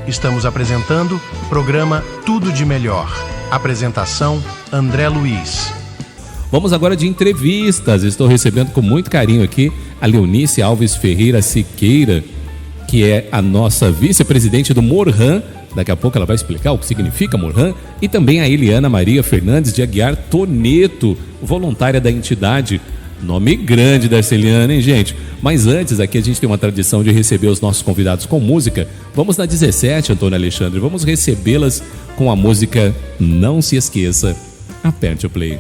Estamos apresentando o programa Tudo de Melhor. Apresentação, André Luiz. Vamos agora de entrevistas. Estou recebendo com muito carinho aqui a Leonice Alves Ferreira Siqueira, que é a nossa vice-presidente do Morhan. Daqui a pouco ela vai explicar o que significa Morhan. E também a Eliana Maria Fernandes de Aguiar Toneto, voluntária da entidade. Nome grande dessa Eliana, hein, gente? Mas antes, aqui a gente tem uma tradição de receber os nossos convidados com música. Vamos na 17, Antônio Alexandre. Vamos recebê-las com a música Não Se Esqueça. Aperte o play.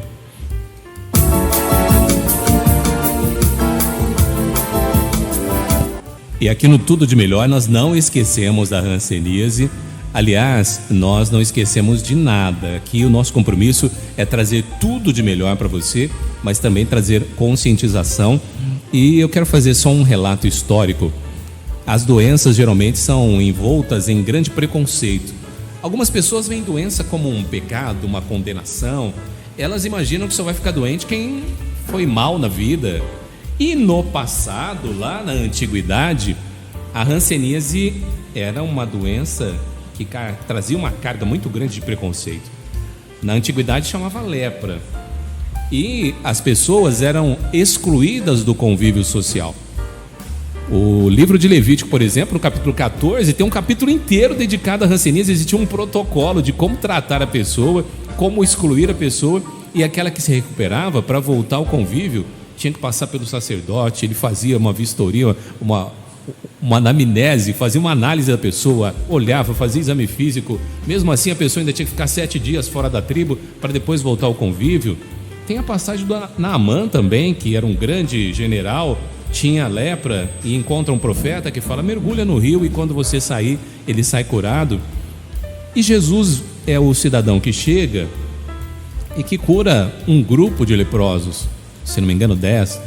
E aqui no Tudo de Melhor nós não esquecemos da hanseníase. Aliás, nós não esquecemos de nada. Aqui o nosso compromisso é trazer tudo de melhor para você, mas também trazer conscientização. E eu quero fazer só um relato histórico. As doenças geralmente são envoltas em grande preconceito. Algumas pessoas veem doença como um pecado, uma condenação. Elas imaginam que só vai ficar doente quem foi mal na vida. E no passado, lá na antiguidade, a hanseníase era uma doença que trazia uma carga muito grande de preconceito. Na antiguidade chamava lepra. E as pessoas eram excluídas do convívio social. O livro de Levítico, por exemplo, no capítulo 14, tem um capítulo inteiro dedicado à hanseníase. Existia um protocolo de como tratar a pessoa, como excluir a pessoa, e aquela que se recuperava, para voltar ao convívio, tinha que passar pelo sacerdote. Ele fazia uma vistoria, uma anamnese, fazia uma análise da pessoa, olhava, fazia exame físico. Mesmo assim a pessoa ainda tinha que ficar 7 dias fora da tribo para depois voltar ao convívio. Tem a passagem do Naamã também, que era um grande general, tinha lepra e encontra um profeta que fala: mergulha no rio e quando você sair, ele sai curado. E Jesus é o cidadão que chega e que cura um grupo de leprosos, se não me engano 10,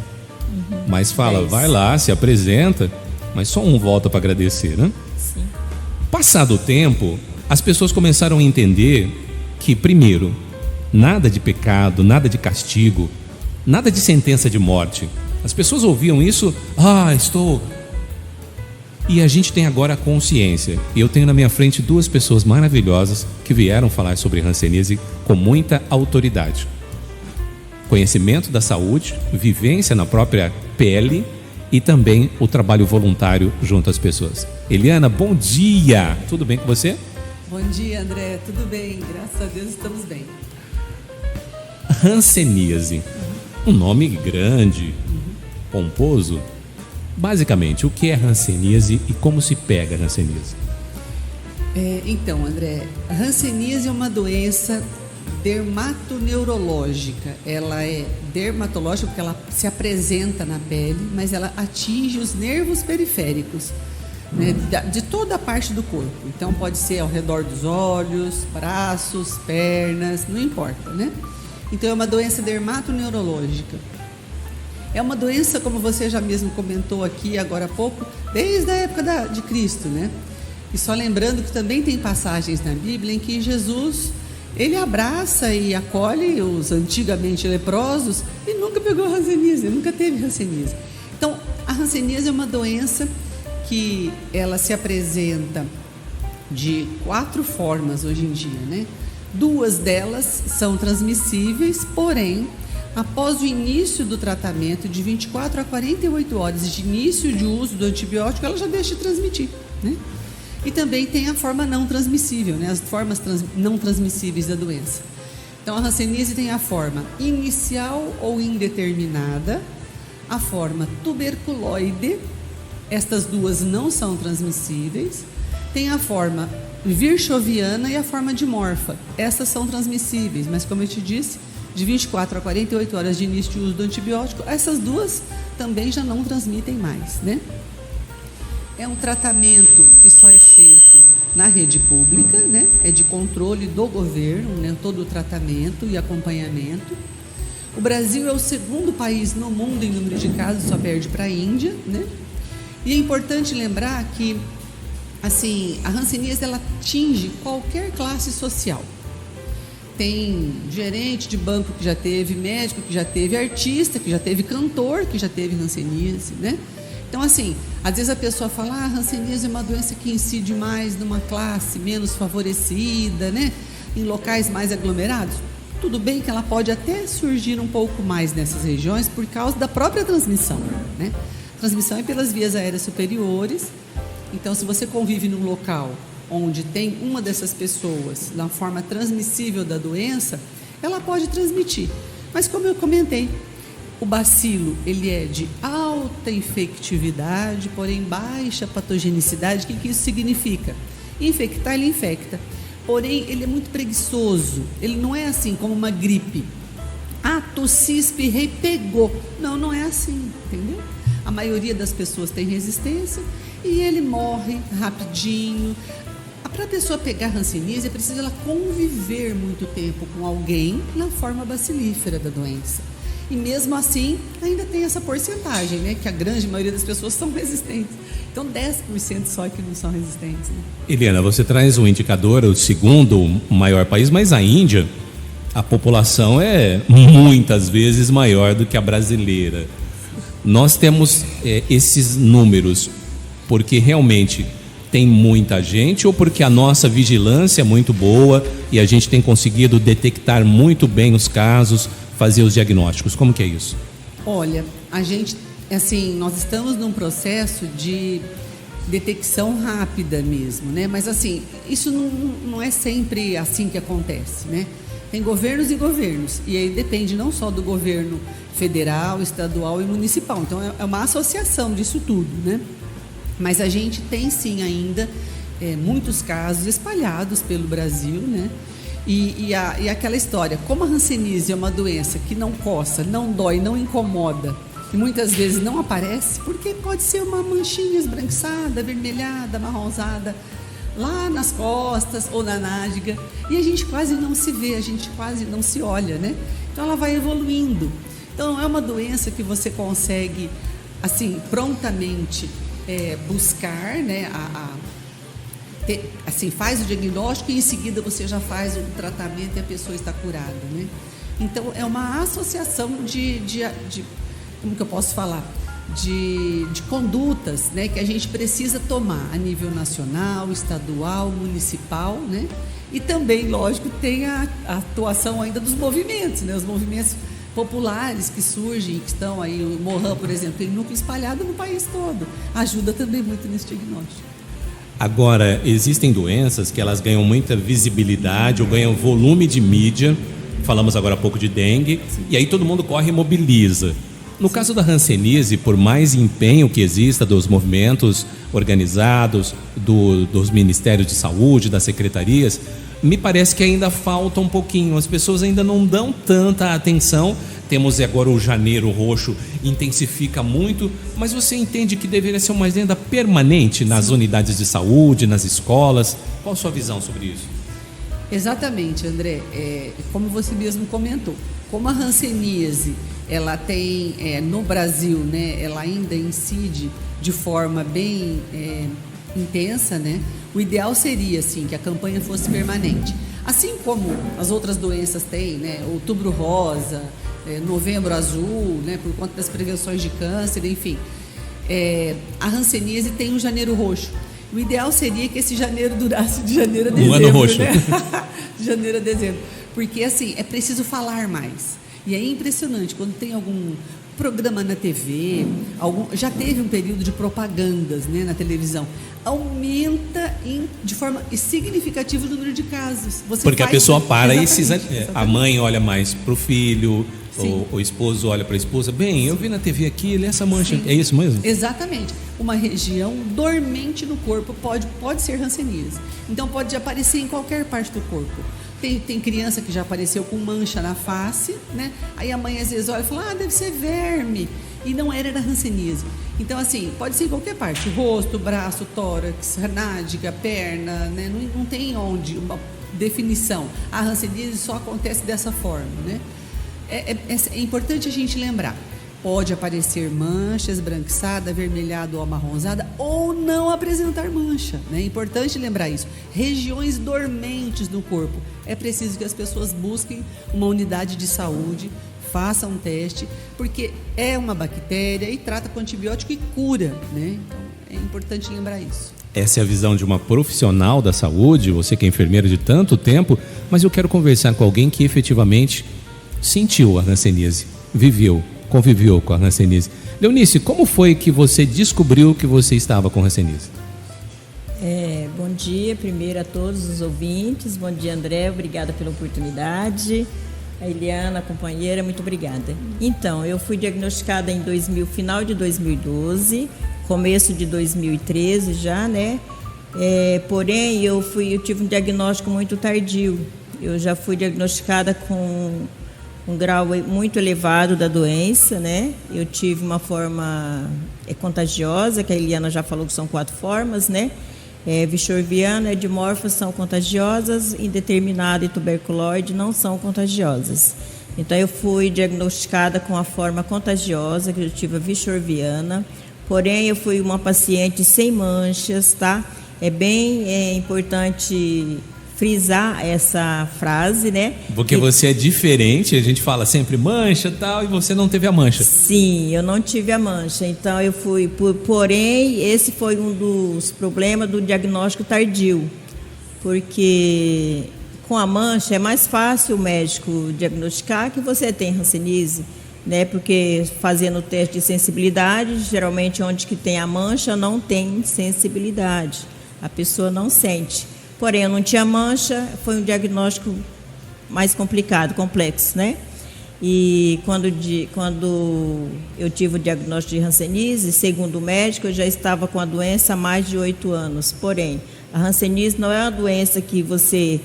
mas fala, 10. Vai lá, se apresenta, mas só um volta para agradecer, né? Sim. Passado o tempo, as pessoas começaram a entender que, primeiro, nada de pecado, nada de castigo, nada de sentença de morte. As pessoas ouviam isso, estou... E a gente tem agora a consciência. E eu tenho na minha frente 2 pessoas maravilhosas que vieram falar sobre hanseníase com muita autoridade. Conhecimento da saúde, vivência na própria pele e também o trabalho voluntário junto às pessoas. Eliana, bom dia! Tudo bem com você? Bom dia, André. Tudo bem, graças a Deus estamos bem. Hanseníase, um nome grande, pomposo. Basicamente, o que é hanseníase e como se pega a hanseníase? Então, André, a hanseníase é uma doença dermatoneurológica. Ela é dermatológica porque ela se apresenta na pele, mas ela atinge os nervos periféricos, né, de toda a parte do corpo. Então pode ser ao redor dos olhos, braços, pernas, não importa, né? Então é uma doença dermatoneurológica. É uma doença, como você já mesmo comentou aqui agora há pouco, desde a época de Cristo, né? E só lembrando que também tem passagens na Bíblia em que Jesus, ele abraça e acolhe os antigamente leprosos e nunca pegou hanseníase, nunca teve hanseníase. Então, a hanseníase é uma doença que ela se apresenta de 4 formas hoje em dia, né? 2 delas são transmissíveis, porém, após o início do tratamento, de 24 a 48 horas de início de uso do antibiótico, ela já deixa de transmitir, né? E também tem a forma não transmissível, né? As formas não transmissíveis da doença. Então, a hanseníase tem a forma inicial ou indeterminada, a forma tuberculoide, estas 2 não são transmissíveis, tem a forma virchoviana e a forma dimorfa, essas são transmissíveis, mas como eu te disse, de 24 a 48 horas de início de uso do antibiótico, essas 2 também já não transmitem mais, né? É um tratamento que só é feito na rede pública, né? É de controle do governo, né? Todo o tratamento e acompanhamento. O Brasil é o 2º país no mundo em número de casos, só perde para a Índia, né? E é importante lembrar que, assim, a hanseníase ela atinge qualquer classe social. Tem gerente de banco que já teve, médico que já teve, artista que já teve, cantor que já teve hanseníase, né? Então, assim, às vezes a pessoa fala, a hanseníase é uma doença que incide mais numa classe menos favorecida, né? Em locais mais aglomerados. Tudo bem que ela pode até surgir um pouco mais nessas regiões por causa da própria transmissão, né? A transmissão é pelas vias aéreas superiores. Então, se você convive num local onde tem uma dessas pessoas na forma transmissível da doença, ela pode transmitir. Mas, como eu comentei, o bacilo, ele é de alta infectividade, porém baixa patogenicidade. O que isso significa? Infectar, ele infecta. Porém, ele é muito preguiçoso. Ele não é assim como uma gripe. Tossi, espirrei, pegou. Não, não é assim, entendeu? A maioria das pessoas tem resistência e ele morre rapidinho. Para a pessoa pegar hanseníase, é preciso ela conviver muito tempo com alguém na forma bacilífera da doença. E mesmo assim, ainda tem essa porcentagem, né? Que a grande maioria das pessoas são resistentes. Então, 10% só que não são resistentes. Né? Eliana, você traz um indicador, o segundo maior país, mas a Índia, a população é muitas vezes maior do que a brasileira. Nós temos esses números porque realmente tem muita gente ou porque a nossa vigilância é muito boa e a gente tem conseguido detectar muito bem os casos, fazer os diagnósticos? Como que é isso? Olha, a gente, assim, nós estamos num processo de detecção rápida mesmo, né? Mas assim, isso não é sempre assim que acontece, né? Tem governos e governos, e aí depende não só do governo federal, estadual e municipal. Então é uma associação disso tudo, né? Mas a gente tem sim ainda muitos casos espalhados pelo Brasil, né? E aquela história, como a hanseníase é uma doença que não coça, não dói, não incomoda e muitas vezes não aparece, porque pode ser uma manchinha esbranquiçada, avermelhada, amarronzada lá nas costas ou na nádega, e a gente quase não se vê, a gente quase não se olha, né? Então ela vai evoluindo. Então não é uma doença que você consegue assim prontamente buscar, né, assim, faz o diagnóstico e em seguida você já faz o tratamento e a pessoa está curada, né? Então é uma associação de como que eu posso falar? De condutas, né, que a gente precisa tomar a nível nacional, estadual, municipal, né? E também, lógico, tem a atuação ainda dos movimentos, né? Os movimentos populares que surgem, que estão aí, o Mohan, por exemplo, tem núcleo espalhado no país todo, ajuda também muito nesse diagnóstico. Agora, existem doenças que elas ganham muita visibilidade ou ganham volume de mídia, falamos agora há pouco de dengue, sim, e aí todo mundo corre e mobiliza. No sim, caso da hanseníase, por mais empenho que exista dos movimentos organizados, dos ministérios de saúde, das secretarias, me parece que ainda falta um pouquinho, as pessoas ainda não dão tanta atenção. Temos agora o Janeiro Roxo, intensifica muito, mas você entende que deveria ser uma agenda permanente nas sim, unidades de saúde, nas escolas? Qual a sua visão sobre isso? Exatamente, André. Como você mesmo comentou, como a hanseníase, ela tem, no Brasil, né, ela ainda incide de forma bem intensa, né? O ideal seria, assim, que a campanha fosse permanente. Assim como as outras doenças têm, né? Outubro Rosa, Novembro Azul, né? Por conta das prevenções de câncer, enfim. A hanseníase tem um Janeiro Roxo. O ideal seria que esse janeiro durasse de janeiro a dezembro. Um ano roxo. Né? De janeiro a dezembro. Porque, assim, é preciso falar mais. E é impressionante, quando tem algum programa na TV, já teve um período de propagandas, né, na televisão, aumenta de forma significativa o número de casos. Porque a pessoa para e a mãe olha mais para o filho, o esposo olha para a esposa. Bem, eu vi na TV aqui, ele é essa mancha. Sim. É isso mesmo? Exatamente. Uma região dormente no corpo pode ser hanseníase. Então pode aparecer em qualquer parte do corpo. Tem criança que já apareceu com mancha na face, né? Aí a mãe às vezes olha e fala, deve ser verme. E não era hanseníase. Então, assim, pode ser em qualquer parte. Rosto, braço, tórax, nádega, perna, né? Não tem uma definição. A hanseníase só acontece dessa forma, né? É importante a gente lembrar. Pode aparecer mancha, esbranquiçada, avermelhada ou amarronzada, ou não apresentar mancha, né? É importante lembrar isso. Regiões dormentes no corpo. É preciso que as pessoas busquem uma unidade de saúde, faça um teste, porque é uma bactéria e trata com antibiótico e cura, né? Então, é importante lembrar isso. Essa é a visão de uma profissional da saúde, você que é enfermeira de tanto tempo, mas eu quero conversar com alguém que efetivamente sentiu a hanseníase, viveu, conviveu com a hanseníase. Leonice, como foi que você descobriu que você estava com hanseníase? Bom dia primeiro a todos os ouvintes, bom dia André, obrigada pela oportunidade, a Eliana, a companheira, muito obrigada. Então, eu fui diagnosticada em final de 2012, começo de 2013 já, né? Porém, eu tive um diagnóstico muito tardio, eu já fui diagnosticada com um grau muito elevado da doença, né? Eu tive uma forma contagiosa, que a Eliana já falou que são 4 formas, né? Vichorviana, edimorfa são contagiosas, indeterminada e tuberculose não são contagiosas. Então, eu fui diagnosticada com a forma contagiosa, que eu tive a vichorviana, porém, eu fui uma paciente sem manchas, tá? É bem importante frisar essa frase, né? Porque você é diferente, a gente fala sempre mancha e tal, e você não teve a mancha. Sim, eu não tive a mancha, então eu fui, porém, esse foi um dos problemas do diagnóstico tardio, porque com a mancha é mais fácil o médico diagnosticar que você tem hanseníase, né? Porque fazendo o teste de sensibilidade, geralmente onde que tem a mancha não tem sensibilidade, a pessoa não sente. Porém, eu não tinha mancha, foi um diagnóstico mais complicado, complexo, né? E quando eu tive o diagnóstico de hanseníase, segundo o médico, eu já estava com a doença há mais de 8 anos. Porém, a hanseníase não é uma doença que você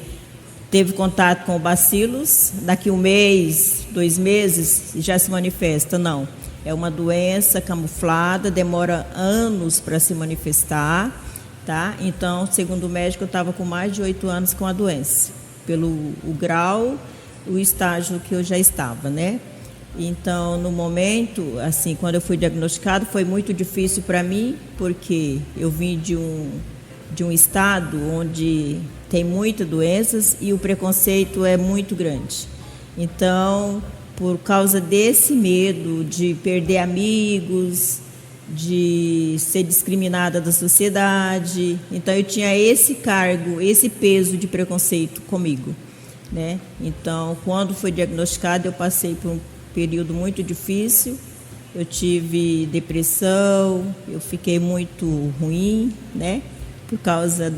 teve contato com o bacilos, daqui 1 mês, 2 meses, já se manifesta, não. É uma doença camuflada, demora anos para se manifestar. Tá? Então, segundo o médico, eu estava com mais de 8 anos com a doença, pelo o grau, o estágio que eu já estava, né? Então, no momento, assim, quando eu fui diagnosticado, foi muito difícil para mim, porque eu vim de um estado onde tem muitas doenças e o preconceito é muito grande. Então, por causa desse medo de perder amigos, de ser discriminada da sociedade, então eu tinha esse cargo, esse peso de preconceito comigo, né? Então, quando foi diagnosticado, eu passei por um período muito difícil, eu tive depressão, eu fiquei muito ruim, né? Por causa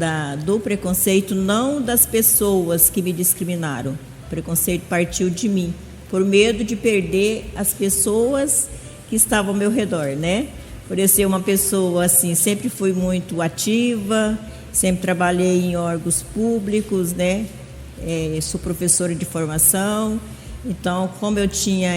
do preconceito, não das pessoas que me discriminaram, o preconceito partiu de mim, por medo de perder as pessoas que estavam ao meu redor, né? Por eu ser uma pessoa, assim, sempre fui muito ativa, sempre trabalhei em órgãos públicos, né? Sou professora de formação, então, como eu tinha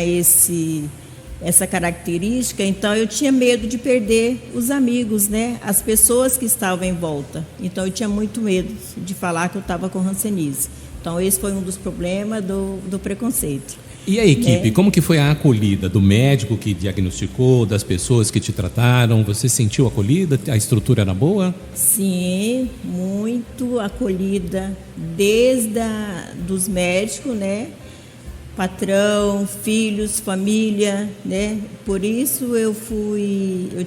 essa característica, então eu tinha medo de perder os amigos, né? As pessoas que estavam em volta. Então, eu tinha muito medo de falar que eu estava com hanseníase. Então, esse foi um dos problemas do preconceito. E a equipe, como que foi a acolhida do médico que diagnosticou, das pessoas que te trataram? Você sentiu acolhida? A estrutura era boa? Sim, muito acolhida, desde dos médicos, né? Patrão, filhos, família, né? Por isso eu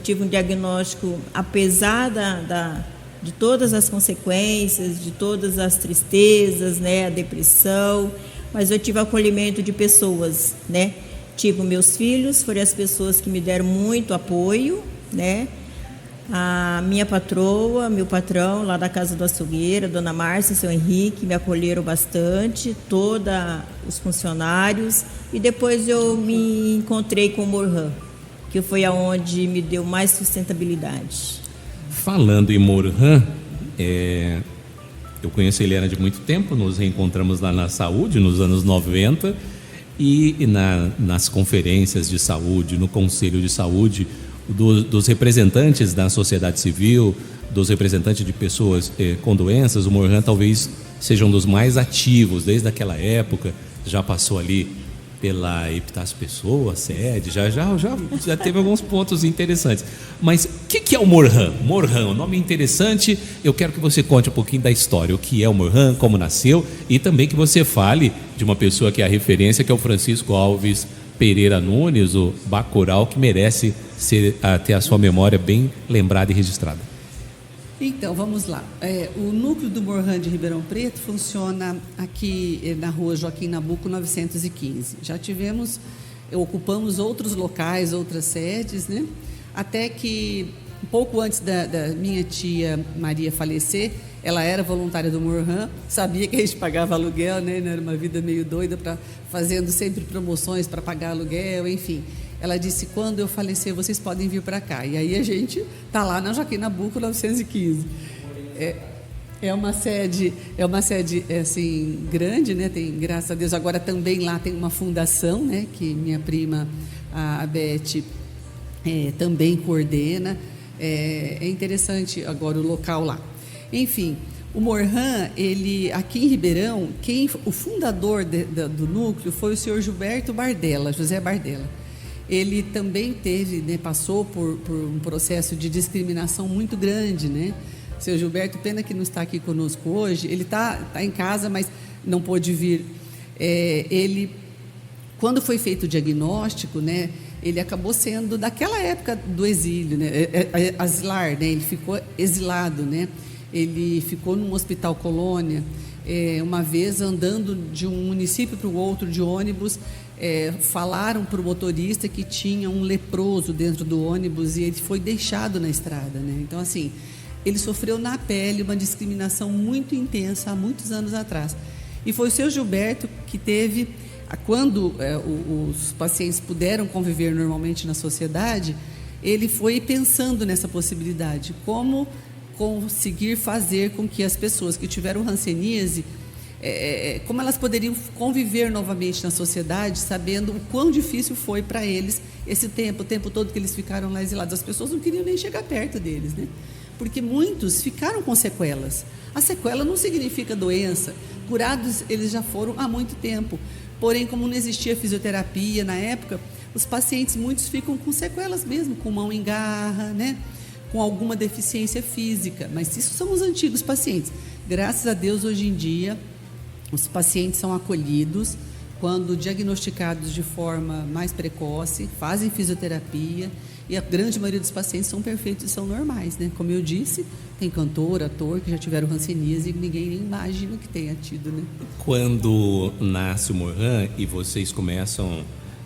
tive um diagnóstico, apesar de todas as consequências, de todas as tristezas, né? A depressão, mas eu tive acolhimento de pessoas, né? Tipo, meus filhos foram as pessoas que me deram muito apoio, né? A minha patroa, meu patrão lá da Casa do Açougueiro, Dona Márcia e seu Henrique, me acolheram bastante, todos os funcionários. E depois eu me encontrei com o Morhan, que foi aonde me deu mais sustentabilidade. Falando em Morhan, eu conheço a Eliana de muito tempo, nos reencontramos lá na saúde, nos anos 90, e nas conferências de saúde, no Conselho de Saúde, dos representantes da sociedade civil, dos representantes de pessoas com doenças, o Morhan talvez seja um dos mais ativos desde aquela época, já passou ali pela Epitácio Pessoa, sede, já teve alguns pontos interessantes. Mas o que é o Morhan? Morhan, um nome interessante. Eu quero que você conte um pouquinho da história, o que é o Morhan, como nasceu, e também que você fale de uma pessoa que é a referência, que é o Francisco Alves Pereira Nunes, o Bacurau, que merece ter a sua memória bem lembrada e registrada? Então, vamos lá. O núcleo do Morhan de Ribeirão Preto funciona aqui na rua Joaquim Nabuco, 915. Já ocupamos outros locais, outras sedes, né? Até que, um pouco antes da minha tia Maria falecer, ela era voluntária do Morhan, sabia que a gente pagava aluguel, né? Era uma vida meio doida, fazendo sempre promoções para pagar aluguel, enfim. Ela disse, quando eu falecer, vocês podem vir para cá. E aí a gente está lá na Joaquim Nabuco, 915. É uma sede assim, grande, né? Tem, graças a Deus, agora também lá tem uma fundação, né? Que minha prima, a Beth, também coordena. É interessante agora o local lá. Enfim, o Morhan, aqui em Ribeirão, o fundador do núcleo foi o senhor Gilberto Bardella, José Bardella. Ele também passou por um processo de discriminação muito grande, né? O senhor Gilberto, pena que não está aqui conosco hoje, ele está em casa, mas não pôde vir. Quando foi feito o diagnóstico, né, ele acabou sendo daquela época do exílio, né, asilar, né, ele ficou exilado, né, ele ficou num hospital colônia, uma vez andando de um município para o outro de ônibus, falaram para o motorista que tinha um leproso dentro do ônibus e ele foi deixado na estrada, né? Então, assim, ele sofreu na pele uma discriminação muito intensa há muitos anos atrás. E foi o seu Gilberto que teve, quando os pacientes puderam conviver normalmente na sociedade, ele foi pensando nessa possibilidade, como conseguir fazer com que as pessoas que tiveram hanseníase, como elas poderiam conviver novamente na sociedade, sabendo o quão difícil foi para eles o tempo todo que eles ficaram lá exilados. As pessoas não queriam nem chegar perto deles, né? Porque muitos ficaram com sequelas. A sequela não significa doença. Curados eles já foram há muito tempo. Porém, como não existia fisioterapia na época, os pacientes, muitos ficam com sequelas mesmo, com mão em garra, né? Com alguma deficiência física. Mas isso são os antigos pacientes. Graças a Deus, hoje em dia, os pacientes são acolhidos quando diagnosticados de forma mais precoce, fazem fisioterapia e a grande maioria dos pacientes são perfeitos e são normais, né? Como eu disse, tem cantor, ator que já tiveram hanseníase e ninguém nem imagina que tenha tido, né? Quando nasce o Morhan e vocês começam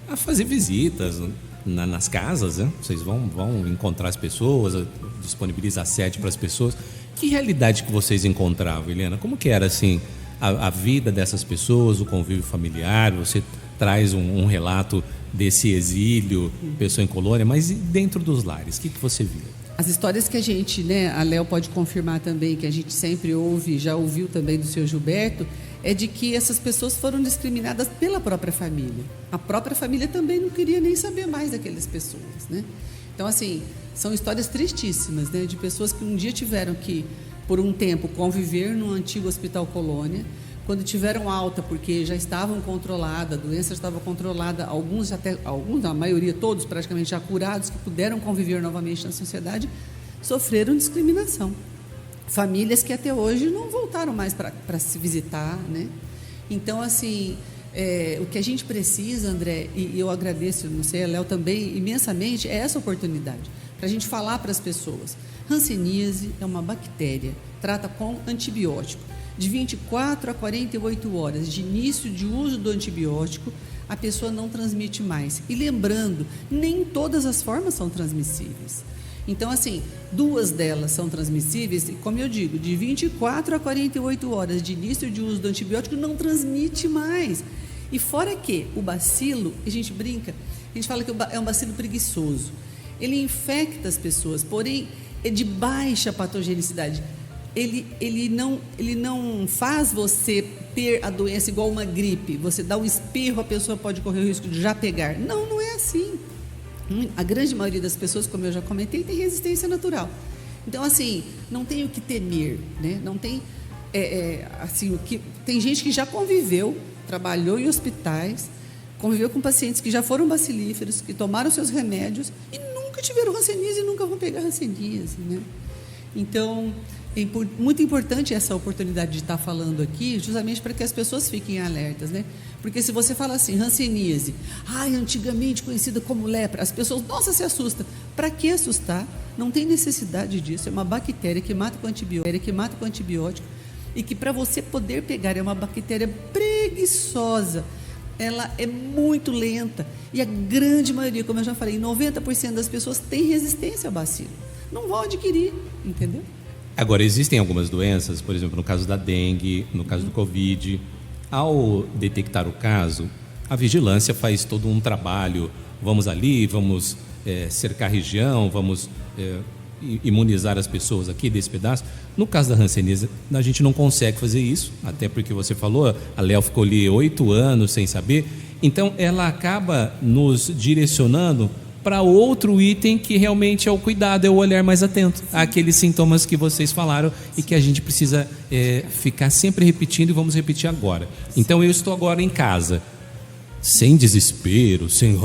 a fazer visitas nas casas, né? Vocês vão encontrar as pessoas, disponibilizar sede para as pessoas. Que realidade que vocês encontravam, Helena? Como que era assim a vida dessas pessoas, o convívio familiar? Você traz um relato desse exílio, pessoa em colônia, mas dentro dos lares, o que você via? As histórias que a gente, né, a Léo pode confirmar também, que a gente sempre ouve, já ouviu também do seu Gilberto, é de que essas pessoas foram discriminadas pela própria família. A própria família também não queria nem saber mais daquelas pessoas, né? Então, assim, são histórias tristíssimas, né, de pessoas que um dia tiveram que, por um tempo, conviver no antigo hospital colônia, quando tiveram alta, porque já estavam controladas, a doença estava controlada, alguns, a maioria, todos praticamente já curados, que puderam conviver novamente na sociedade, sofreram discriminação. Famílias que até hoje não voltaram mais para se visitar, né? Então, assim, o que a gente precisa, André, e eu agradeço, não sei, a Léo também, imensamente, é essa oportunidade, para a gente falar para as pessoas. Hanseníase é uma bactéria, trata com antibiótico. De 24 a 48 horas de início de uso do antibiótico, a pessoa não transmite mais. E lembrando, nem todas as formas são transmissíveis. Então, assim, 2 delas são transmissíveis, e como eu digo, de 24 a 48 horas de início de uso do antibiótico não transmite mais. E fora que o bacilo, a gente brinca, a gente fala que é um bacilo preguiçoso. Ele infecta as pessoas, porém é de baixa patogenicidade. Ele não faz você ter a doença igual uma gripe. Você dá um espirro, a pessoa pode correr o risco de já pegar. Não é assim. A grande maioria das pessoas, como eu já comentei, tem resistência natural. Então, assim, não tem o que temer, né? Não tem, tem gente que já conviveu, trabalhou em hospitais, conviveu com pacientes que já foram bacilíferos, que tomaram seus remédios e nunca tiveram hanseníase e nunca vão pegar hanseníase, né? Então, muito importante essa oportunidade de estar falando aqui, justamente para que as pessoas fiquem alertas, né? Porque se você fala assim, hanseníase, antigamente conhecida como lepra, as pessoas, nossa, se assustam. Para que assustar? Não tem necessidade disso. É uma bactéria que mata com antibiótico, e que para você poder pegar é uma bactéria preguiçosa. Ela é muito lenta e a grande maioria, como eu já falei, 90% das pessoas tem resistência ao bacilo. Não vão adquirir, entendeu? Agora, existem algumas doenças, por exemplo, no caso da dengue, no caso do Covid. Ao detectar o caso, a vigilância faz todo um trabalho. Vamos ali, vamos cercar a região, vamos imunizar as pessoas aqui desse pedaço. No caso da hanseníase, a gente não consegue fazer isso, até porque você falou, a Léo ficou ali 8 anos sem saber. Então, ela acaba nos direcionando para outro item que realmente é o cuidado, é o olhar mais atento àqueles sintomas que vocês falaram e que a gente precisa ficar sempre repetindo, e vamos repetir agora. Então, eu estou agora em casa, sem desespero, sem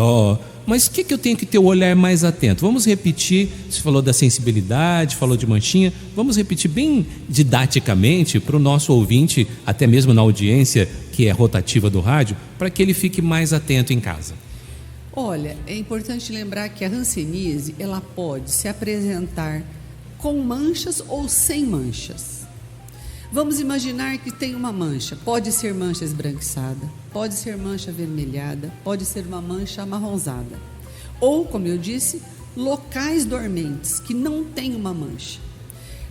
mas o que eu tenho que ter o olhar mais atento? Vamos repetir, você falou da sensibilidade, falou de manchinha, vamos repetir bem didaticamente para o nosso ouvinte, até mesmo na audiência que é rotativa do rádio, para que ele fique mais atento em casa. Olha, é importante lembrar que a hanseníase, ela pode se apresentar com manchas ou sem manchas. Vamos imaginar que tem uma mancha, pode ser mancha esbranquiçada, pode ser mancha avermelhada, pode ser uma mancha amarronzada. Ou, como eu disse, locais dormentes que não tem uma mancha.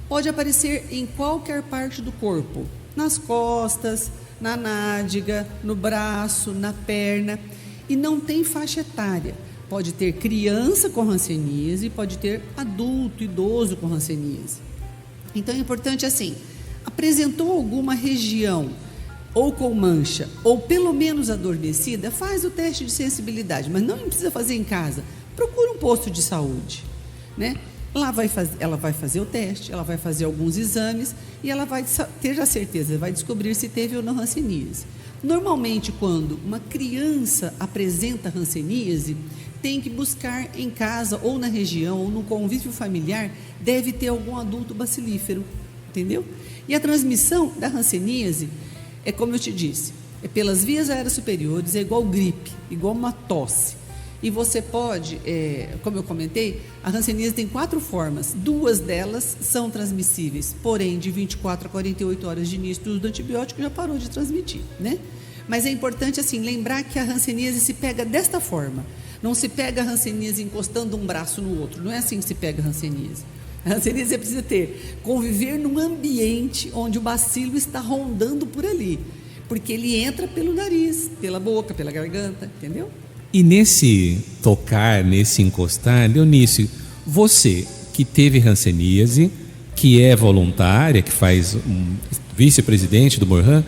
Pode aparecer em qualquer parte do corpo, nas costas, na nádega, no braço, na perna, e não tem faixa etária. Pode ter criança com hanseníase, pode ter adulto, idoso com hanseníase. Então é importante assim, apresentou alguma região ou com mancha, ou pelo menos adormecida, faz o teste de sensibilidade, mas não precisa fazer em casa. Procura um posto de saúde, né? Ela vai fazer o teste, ela vai fazer alguns exames e ela vai ter a certeza, vai descobrir se teve ou não hanseníase. Normalmente, quando uma criança apresenta hanseníase, tem que buscar em casa ou na região ou no convívio familiar, deve ter algum adulto bacilífero, entendeu? E a transmissão da hanseníase é como eu te disse, é pelas vias aéreas superiores, é igual gripe, igual uma tosse. E você pode, como eu comentei, a hanseníase tem 4 formas, 2 delas são transmissíveis, porém de 24 a 48 horas de início do uso do antibiótico já parou de transmitir, né? Mas é importante assim, lembrar que a hanseníase se pega desta forma, não se pega a hanseníase encostando um braço no outro, não é assim que se pega a hanseníase. A hanseníase precisa conviver num ambiente onde o bacilo está rondando por ali, porque ele entra pelo nariz, pela boca, pela garganta, entendeu? E nesse tocar, nesse encostar, Leonice, você que teve hanseníase, que é voluntária, que faz vice-presidente do Morhan,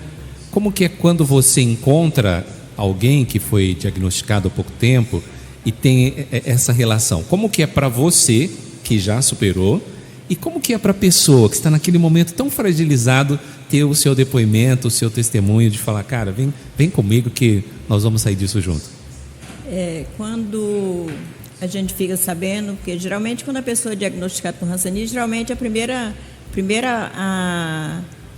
como que é quando você encontra alguém que foi diagnosticado há pouco tempo e tem essa relação? Como que é para você, que já superou, e como que é para a pessoa que está naquele momento tão fragilizado, ter o seu depoimento, o seu testemunho de falar, cara, vem comigo que nós vamos sair disso junto? Quando a gente fica sabendo, porque geralmente quando a pessoa é diagnosticada com hanseníase, geralmente a primeira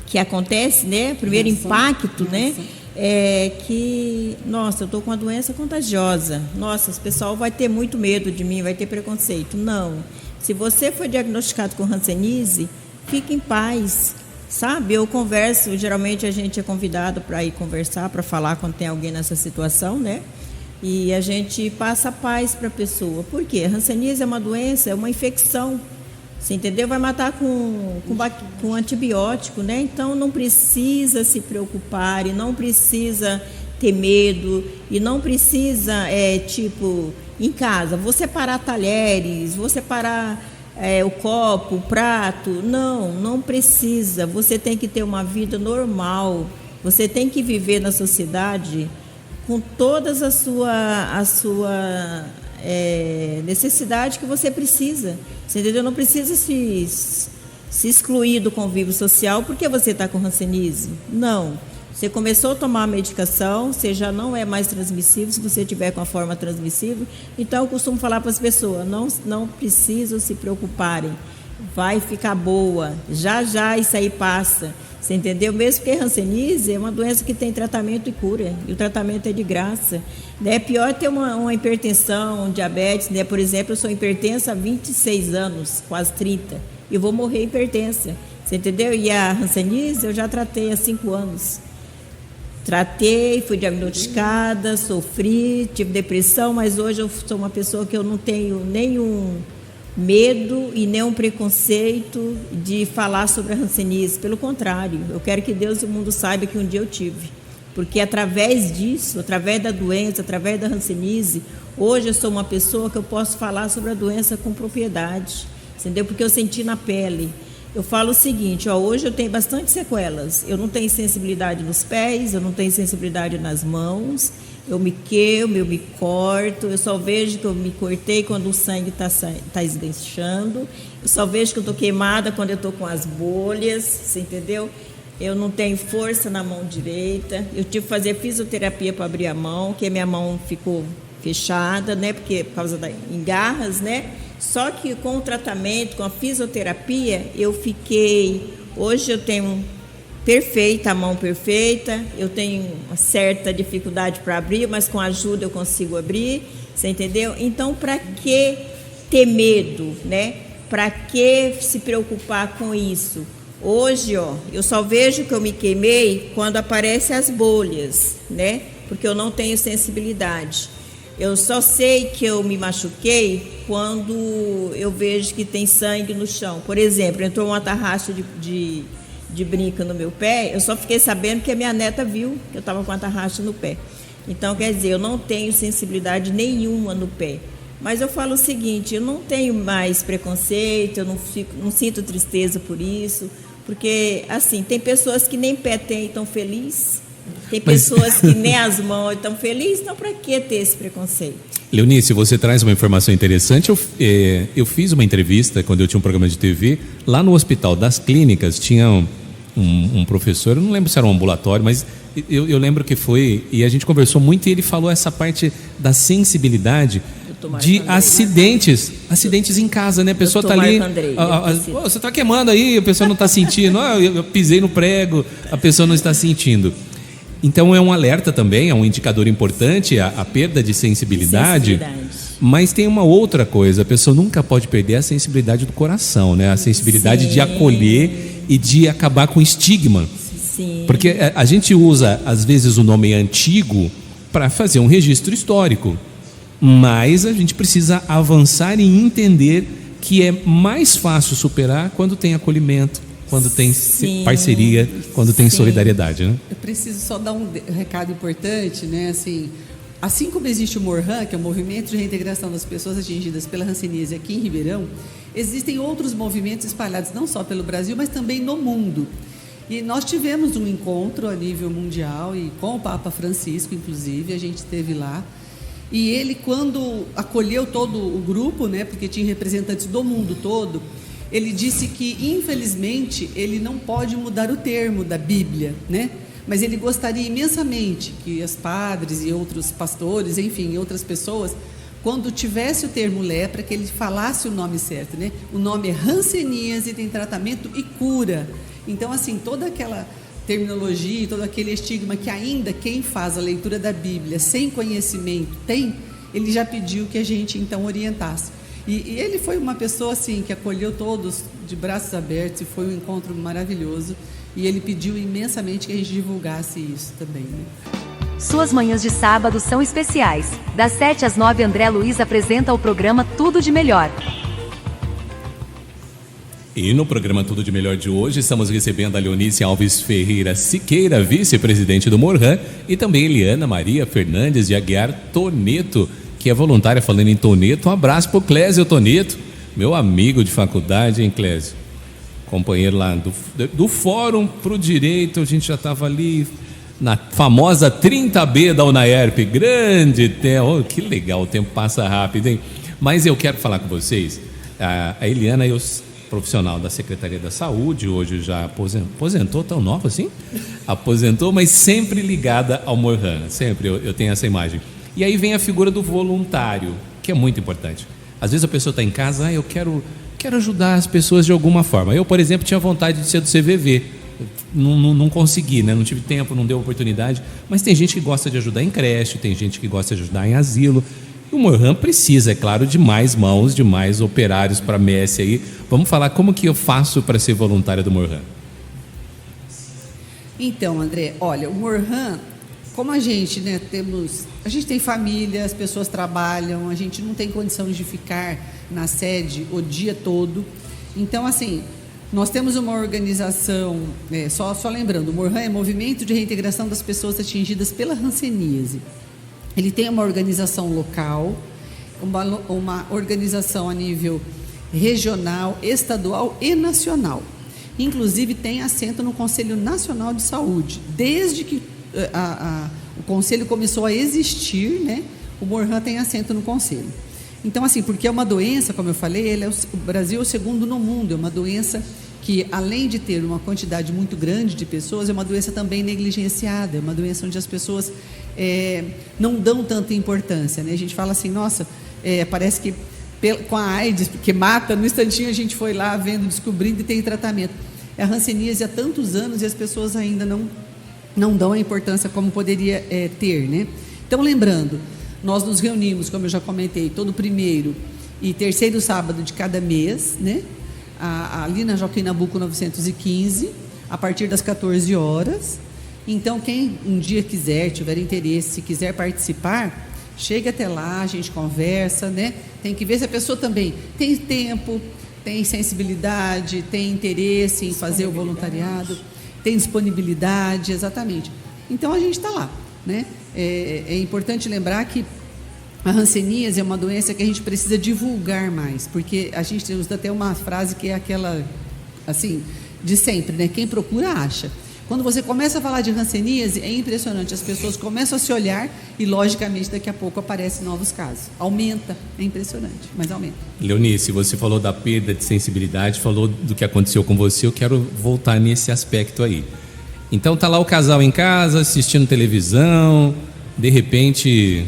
que acontece, né, o primeiro impacto, né, é que, nossa, eu estou com uma doença contagiosa, nossa, o pessoal vai ter muito medo de mim, vai ter preconceito. Não, se você foi diagnosticado com hanseníase, fique em paz, sabe? Eu converso, geralmente a gente é convidado para ir conversar, para falar quando tem alguém nessa situação, né? E a gente passa a paz para a pessoa. Por quê? A hanseníase é uma doença, é uma infecção, você entendeu? Vai matar com antibiótico, né? Então não precisa se preocupar e não precisa ter medo e não precisa, em casa, vou separar talheres, vou separar o copo, o prato. Não precisa. Você tem que ter uma vida normal. Você tem que viver na sociedade com todas a sua necessidade que você precisa. Você entendeu? Não precisa se excluir do convívio social porque você está com hanseníase. Não. Você começou a tomar a medicação, você já não é mais transmissível, se você tiver com a forma transmissível. Então, eu costumo falar para as pessoas, não precisam se preocuparem. vai ficar boa, já isso aí passa. Você entendeu? Mesmo porque hanseníase é uma doença que tem tratamento e cura, e o tratamento é de graça. É pior ter uma hipertensão, um diabetes, né? Por exemplo, eu sou hipertensa há 26 anos, quase 30, e vou morrer hipertensa. Você entendeu? E a hanseníase eu já tratei há 5 anos. Tratei, fui diagnosticada, sofri, tive depressão, mas hoje eu sou uma pessoa que eu não tenho nenhum medo e nenhum preconceito de falar sobre a hanseníase. Pelo contrário, eu quero que Deus e o mundo saiba que um dia eu tive. Porque através disso, através da doença, através da hanseníase, hoje eu sou uma pessoa que eu posso falar sobre a doença com propriedade, entendeu? Porque eu senti na pele. Eu falo o seguinte, hoje eu tenho bastante sequelas. Eu não tenho sensibilidade nos pés, eu não tenho sensibilidade nas mãos, eu me queimo, eu me corto, eu só vejo que eu me cortei quando o sangue está esguinchando, eu só vejo que eu estou queimada quando eu estou com as bolhas, você entendeu? Eu não tenho força na mão direita, eu tive que fazer fisioterapia para abrir a mão, que a minha mão ficou fechada, né, porque por causa das engarras, né? Só que com o tratamento, com a fisioterapia, eu fiquei... Hoje eu tenho perfeita, a mão perfeita, eu tenho uma certa dificuldade para abrir, mas com ajuda eu consigo abrir, você entendeu? Então, para que ter medo, né? Para que se preocupar com isso? Hoje, eu só vejo que eu me queimei quando aparecem as bolhas, né? Porque eu não tenho sensibilidade. Eu só sei que eu me machuquei quando eu vejo que tem sangue no chão. Por exemplo, entrou uma tarraxa de brinca no meu pé, eu só fiquei sabendo que a minha neta viu que eu estava com a tarraxa no pé. Então, quer dizer, eu não tenho sensibilidade nenhuma no pé. Mas eu falo o seguinte, eu não tenho mais preconceito, eu não sinto tristeza por isso, porque, assim, tem pessoas que nem pé têm e estão felizes. Tem pessoas que nem as mãos estão felizes, então para que ter esse preconceito? Leonice, você traz uma informação interessante. Eu fiz uma entrevista quando eu tinha um programa de TV, lá no Hospital das Clínicas, tinha um professor, eu não lembro se era um ambulatório, mas eu lembro que foi, e a gente conversou muito e ele falou essa parte da sensibilidade de acidentes em casa, né? A pessoa está ali, você está queimando aí, a pessoa não está sentindo, eu pisei no prego, a pessoa não está sentindo. Então é um alerta também, é um indicador importante, a perda de sensibilidade. Mas tem uma outra coisa, a pessoa nunca pode perder a sensibilidade do coração, né? A sensibilidade de acolher e de acabar com o estigma. Sim. Porque a gente usa, às vezes, o nome antigo para fazer um registro histórico. Mas a gente precisa avançar e entender que é mais fácil superar quando tem acolhimento, quando tem parceria, quando tem solidariedade, né? Eu preciso só dar um recado importante, né? Assim como existe o MORHAN, que é o Movimento de Reintegração das Pessoas Atingidas pela Hanseníase aqui em Ribeirão, existem outros movimentos espalhados não só pelo Brasil, mas também no mundo. E nós tivemos um encontro a nível mundial, e com o Papa Francisco, inclusive, a gente esteve lá. E ele, quando acolheu todo o grupo, né, porque tinha representantes do mundo todo, ele disse que, infelizmente, ele não pode mudar o termo da Bíblia, né? Mas ele gostaria imensamente que os padres e outros pastores, enfim, outras pessoas, quando tivesse o termo lepra, que ele falasse o nome certo, né? O nome é hanseníase, tem tratamento e cura. Então, assim, toda aquela terminologia, todo aquele estigma que ainda quem faz a leitura da Bíblia sem conhecimento tem, ele já pediu que a gente, então, orientasse. E ele foi uma pessoa assim que acolheu todos de braços abertos e foi um encontro maravilhoso. E ele pediu imensamente que a gente divulgasse isso também, né? Suas manhãs de sábado são especiais. Das 7 às 9, André Luiz apresenta o programa Tudo de Melhor. E no programa Tudo de Melhor de hoje, estamos recebendo a Leonice Alves Ferreira Siqueira, vice-presidente do MORHAN, e também Eliana Maria Fernandes de Aguiar Toneto, que é voluntária. Falando em Toneto, um abraço para o Clésio Toneto, meu amigo de faculdade, hein, Clésio? Companheiro lá do Fórum pro Direito, a gente já estava ali na famosa 30B da UNAERP, grande tempo, que legal, o tempo passa rápido, hein? Mas eu quero falar com vocês, a Eliana, profissional da Secretaria da Saúde, hoje já aposentou, tão nova assim? Aposentou, mas sempre ligada ao MORHAN, sempre eu tenho essa imagem. E aí vem a figura do voluntário, que é muito importante. Às vezes a pessoa está em casa, eu quero quero ajudar as pessoas de alguma forma. Eu, por exemplo, tinha vontade de ser do CVV. Não consegui, né? Não tive tempo, não deu oportunidade. Mas tem gente que gosta de ajudar em creche, tem gente que gosta de ajudar em asilo. E o Morhan precisa, é claro, de mais mãos, de mais operários para a Messi aí. Vamos falar como que eu faço para ser voluntária do Morhan. Então, André, olha, o Morhan, como a gente, né, a gente tem família, as pessoas trabalham, a gente não tem condições de ficar na sede o dia todo. Então, assim, nós temos uma organização, só lembrando, o Morhan é Movimento de Reintegração das Pessoas Atingidas pela Hanseníase. Ele tem uma organização local, uma organização a nível regional, estadual e nacional. Inclusive tem assento no Conselho Nacional de Saúde. Desde que o Conselho começou a existir, né, o Morhan tem assento no Conselho. Então, assim, porque é uma doença, como eu falei, o Brasil é o segundo no mundo, é uma doença que, além de ter uma quantidade muito grande de pessoas, é uma doença também negligenciada, é uma doença onde as pessoas não dão tanta importância, né? A gente fala assim, nossa, parece que com a AIDS, porque mata, no instantinho a gente foi lá vendo, descobrindo e tem tratamento. É a hanseníase há tantos anos e as pessoas ainda não dão a importância como poderia ter, né? Então, lembrando, nós nos reunimos, como eu já comentei, todo primeiro e terceiro sábado de cada mês, né? Ali na Joaquim Nabuco 915, a partir das 14 horas. Então, quem um dia tiver interesse, se quiser participar, chegue até lá, a gente conversa, né? Tem que ver se a pessoa também tem tempo, tem sensibilidade, tem interesse em fazer o voluntariado, tem disponibilidade, exatamente. Então, a gente está lá, né? É importante lembrar que a hanseníase é uma doença que a gente precisa divulgar mais, porque a gente usa até uma frase que é aquela, assim, de sempre, né? Quem procura, acha. Quando você começa a falar de hanseníase, é impressionante, as pessoas começam a se olhar e, logicamente, daqui a pouco aparecem novos casos. Aumenta, é impressionante, mas aumenta. Leonice, você falou da perda de sensibilidade, falou do que aconteceu com você, eu quero voltar nesse aspecto aí. Então, tá lá o casal em casa, assistindo televisão, de repente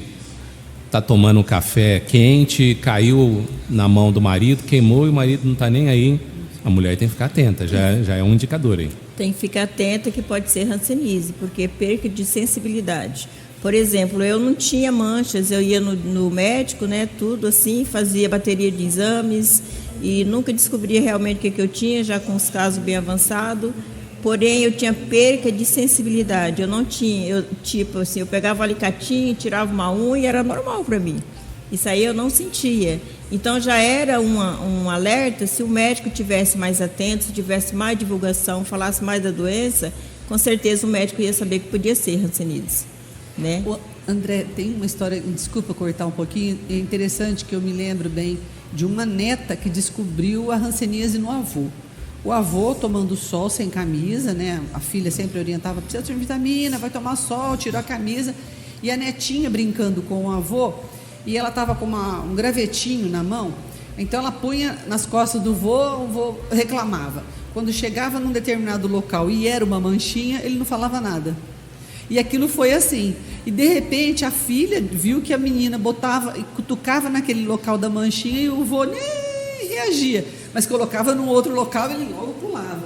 tá tomando um café quente, caiu na mão do marido, queimou e o marido não tá nem aí. A mulher tem que ficar atenta, já é um indicador aí. Tem que ficar atenta que pode ser hanseníase, porque é perca de sensibilidade. Por exemplo, eu não tinha manchas, eu ia no médico, né, tudo assim, fazia bateria de exames e nunca descobria realmente o que eu tinha, já com os casos bem avançados. Porém, eu tinha perca de sensibilidade, eu não tinha, eu pegava um alicatinho, tirava uma unha e era normal para mim. Isso aí eu não sentia. Então, já era um alerta, se o médico tivesse mais atento, se tivesse mais divulgação, falasse mais da doença, com certeza o médico ia saber que podia ser hanseníase, né? André, tem uma história, desculpa cortar um pouquinho, é interessante que eu me lembro bem de uma neta que descobriu a hanseníase no avô. O avô tomando sol sem camisa, né? A filha sempre orientava, precisa de vitamina, vai tomar sol, tirou a camisa. E a netinha brincando com o avô, e ela estava com um gravetinho na mão, então ela punha nas costas do vô, o vô reclamava. Quando chegava num determinado local e era uma manchinha, ele não falava nada. E aquilo foi assim. E de repente a filha viu que a menina botava e cutucava naquele local da manchinha e o vô nem reagia, mas colocava num outro local e ele logo pulava.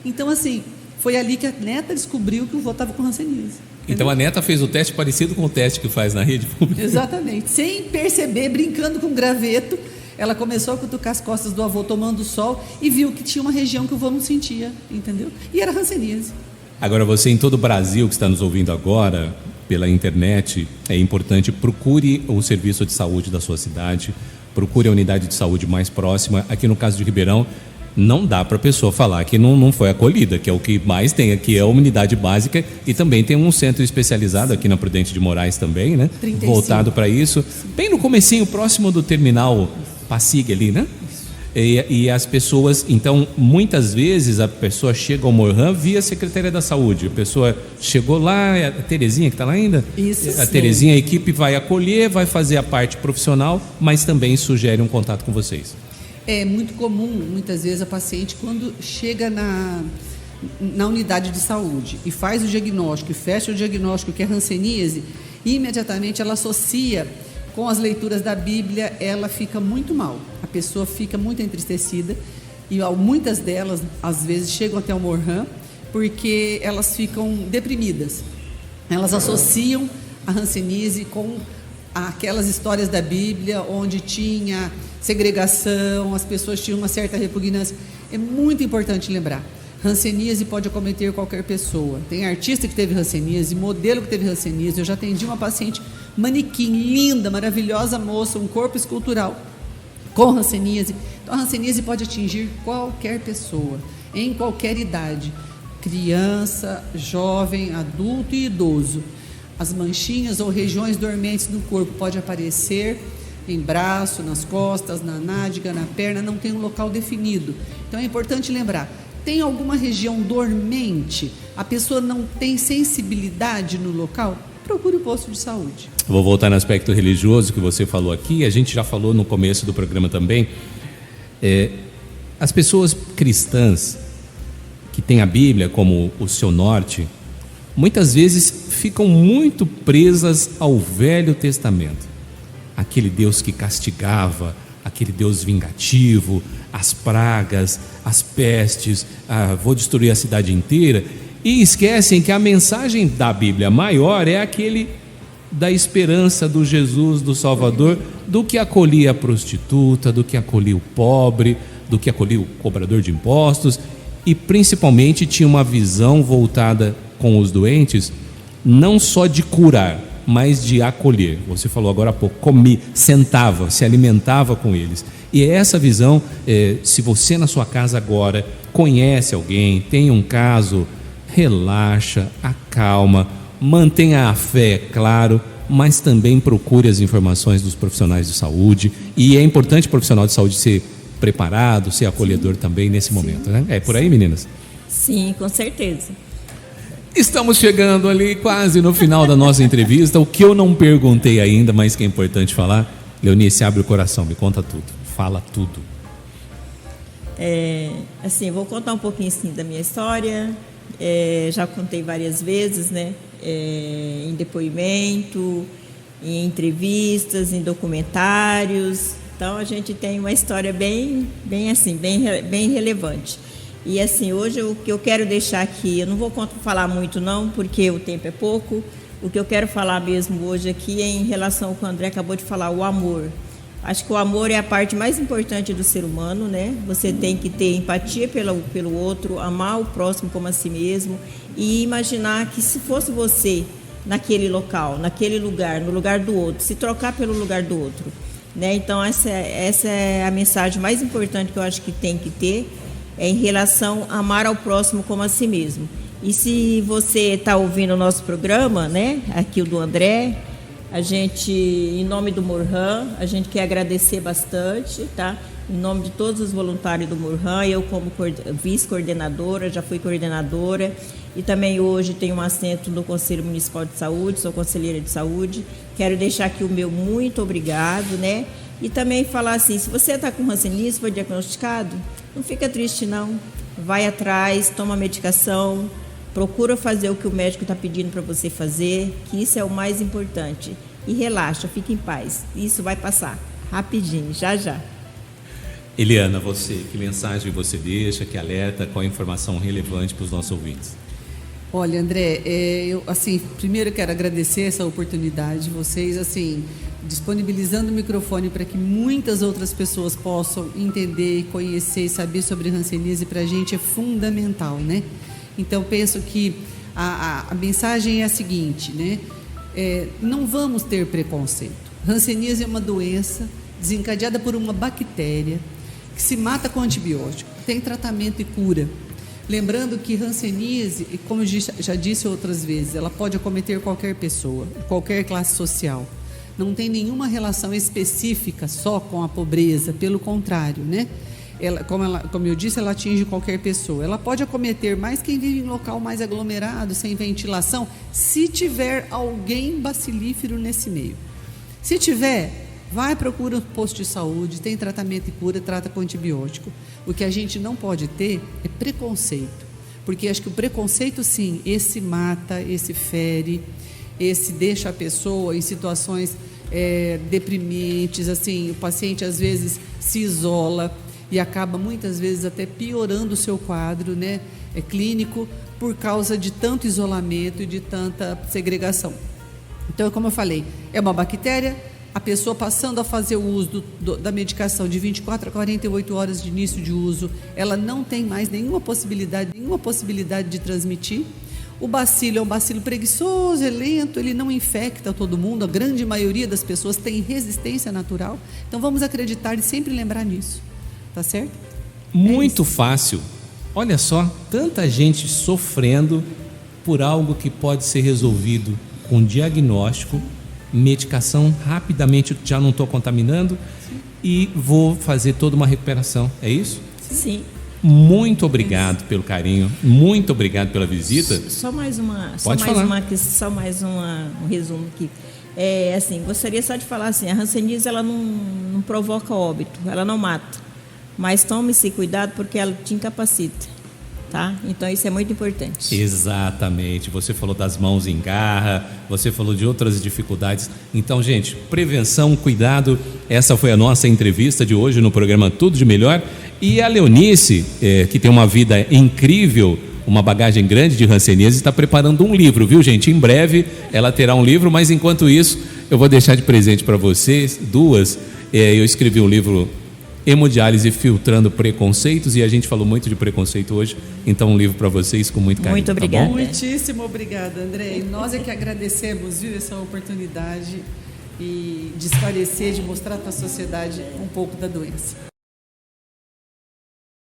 Então, assim, foi ali que a neta descobriu que o vô estava com hanseníase. Então a neta fez o teste parecido com o teste que faz na rede pública. Exatamente. Sem perceber, brincando com graveto, ela começou a cutucar as costas do avô tomando sol e viu que tinha uma região que o avô não sentia, entendeu? E era hanseníase. Agora, você em todo o Brasil que está nos ouvindo agora, pela internet, é importante, procure o serviço de saúde da sua cidade, procure a unidade de saúde mais próxima. Aqui no caso de Ribeirão, não dá para a pessoa falar que não foi acolhida, que é o que mais tem aqui, é a unidade básica, e também tem um centro especializado aqui na Prudente de Moraes também, né? 35. Voltado para isso, bem no comecinho, próximo do terminal Passig ali, né? E as pessoas, então, muitas vezes a pessoa chega ao Morhan via Secretaria da Saúde, a pessoa chegou lá, a Terezinha que está lá ainda? Isso. A Terezinha, a equipe vai acolher, vai fazer a parte profissional, mas também sugere um contato com vocês. É muito comum, muitas vezes, a paciente, quando chega na unidade de saúde e faz o diagnóstico, e fecha o diagnóstico que é hanseníase, imediatamente ela associa com as leituras da Bíblia, ela fica muito mal. A pessoa fica muito entristecida e muitas delas, às vezes, chegam até o Morhan porque elas ficam deprimidas. Elas associam a hanseníase com aquelas histórias da Bíblia onde tinha segregação, as pessoas tinham uma certa repugnância. É muito importante lembrar, hanseníase pode acometer qualquer pessoa. Tem artista que teve hanseníase, modelo que teve hanseníase. Eu já atendi uma paciente manequim, linda, maravilhosa moça, um corpo escultural com hanseníase. Então a hanseníase pode atingir qualquer pessoa, em qualquer idade, criança, jovem, adulto e idoso. As manchinhas ou regiões dormentes do corpo podem aparecer em braço, nas costas, na nádega, na perna, não tem um local definido. Então é importante lembrar, tem alguma região dormente, a pessoa não tem sensibilidade no local, procure o posto de saúde. Vou voltar no aspecto religioso que você falou aqui, a gente já falou no começo do programa também. As pessoas cristãs que têm a Bíblia como o seu norte, muitas vezes ficam muito presas ao Velho Testamento. Aquele Deus que castigava, aquele Deus vingativo, as pragas, as pestes, vou destruir a cidade inteira, e esquecem que a mensagem da Bíblia maior é aquele da esperança do Jesus, do Salvador, do que acolhia a prostituta, do que acolhia o pobre, do que acolhia o cobrador de impostos, e principalmente tinha uma visão voltada com os doentes, não só de curar, mas de acolher. Você falou agora há pouco, comia, sentava, se alimentava com eles. E é essa visão, se você na sua casa agora conhece alguém, tem um caso, relaxa, acalma, mantenha a fé, claro, mas também procure as informações dos profissionais de saúde. E é importante o profissional de saúde ser preparado, ser acolhedor também nesse momento, né? É por aí, meninas? Sim, com certeza. Estamos chegando ali quase no final da nossa entrevista. O que eu não perguntei ainda, mas que é importante falar, Leonice, abre o coração, me conta tudo, fala tudo. Assim, vou contar um pouquinho assim, da minha história. Já contei várias vezes, né? Em depoimento, em entrevistas, em documentários. Então a gente tem uma história bem relevante. E assim, hoje o que eu quero deixar aqui, eu não vou falar muito não, porque o tempo é pouco. O que eu quero falar mesmo hoje aqui é em relação ao que o André acabou de falar, o amor. Acho que o amor é a parte mais importante do ser humano, né? Você tem que ter empatia pelo outro, amar o próximo como a si mesmo e imaginar que se fosse você naquele local, naquele lugar, no lugar do outro, se trocar pelo lugar do outro, né? Então essa é a mensagem mais importante que eu acho que tem que ter, em relação a amar ao próximo como a si mesmo. E se você está ouvindo o nosso programa, né, aqui o do André, a gente, em nome do Morhan, a gente quer agradecer bastante, tá? Em nome de todos os voluntários do Morhan, eu como vice-coordenadora, já fui coordenadora, e também hoje tenho um assento no Conselho Municipal de Saúde, sou conselheira de saúde. Quero deixar aqui o meu muito obrigado, né? E também falar assim, se você está com hanseníase, foi diagnosticado, não fica triste não, vai atrás, toma medicação, procura fazer o que o médico está pedindo para você fazer, que isso é o mais importante. E relaxa, fique em paz, isso vai passar rapidinho, já já. Eliana, você, que mensagem você deixa, que alerta, qual a informação relevante para os nossos ouvintes? Olha, André, eu assim, primeiro quero agradecer essa oportunidade de vocês, assim, disponibilizando o microfone para que muitas outras pessoas possam entender, conhecer e saber sobre hanseníase, para a gente é fundamental, né? Então, penso que a mensagem é a seguinte, né? Não vamos ter preconceito. Hanseníase é uma doença desencadeada por uma bactéria que se mata com antibiótico, tem tratamento e cura. Lembrando que hanseníase, como eu já disse outras vezes, ela pode acometer qualquer pessoa, qualquer classe social. Não tem nenhuma relação específica só com a pobreza, pelo contrário, né? Como eu disse, ela atinge qualquer pessoa. Ela pode acometer mais quem vive em local mais aglomerado, sem ventilação, se tiver alguém bacilífero nesse meio. Se tiver, vai, procura um posto de saúde, tem tratamento e cura, trata com antibiótico. O que a gente não pode ter é preconceito, porque acho que o preconceito, sim, esse mata, esse fere, esse deixa a pessoa em situações deprimentes, assim, o paciente às vezes se isola e acaba muitas vezes até piorando o seu quadro, né, clínico, por causa de tanto isolamento e de tanta segregação. Então, como eu falei, é uma bactéria. A pessoa passando a fazer o uso da medicação de 24 a 48 horas de início de uso, ela não tem mais nenhuma possibilidade de transmitir. O bacilo é um bacilo preguiçoso, é lento, ele não infecta todo mundo, a grande maioria das pessoas tem resistência natural. Então vamos acreditar e sempre lembrar nisso, tá certo? Muito fácil. Olha só, tanta gente sofrendo por algo que pode ser resolvido com diagnóstico, medicação, rapidamente já não estou contaminando e vou fazer toda uma recuperação, é isso? Sim. Muito obrigado pelo carinho, muito obrigado pela visita. Só mais um resumo aqui. Assim, gostaria só de falar assim, a hanseníase ela não provoca óbito, ela não mata, mas tome-se cuidado porque ela te incapacita. Tá? Então isso é muito importante. Exatamente, você falou das mãos em garra, você falou de outras dificuldades. Então, gente, prevenção, cuidado. Essa foi a nossa entrevista de hoje no programa Tudo de Melhor. E a Leonice, que tem uma vida incrível, uma bagagem grande de hanseníase, está preparando um livro, viu, gente? Em breve ela terá um livro, mas enquanto isso eu vou deixar de presente para vocês duas. Eu escrevi um livro, Hemodiálise Filtrando Preconceitos, e a gente falou muito de preconceito hoje, então um livro para vocês com muito carinho. Muito obrigada. Tá bom? Muitíssimo obrigada, André. E nós é que agradecemos, viu, essa oportunidade e de esclarecer, de mostrar para a sociedade um pouco da doença.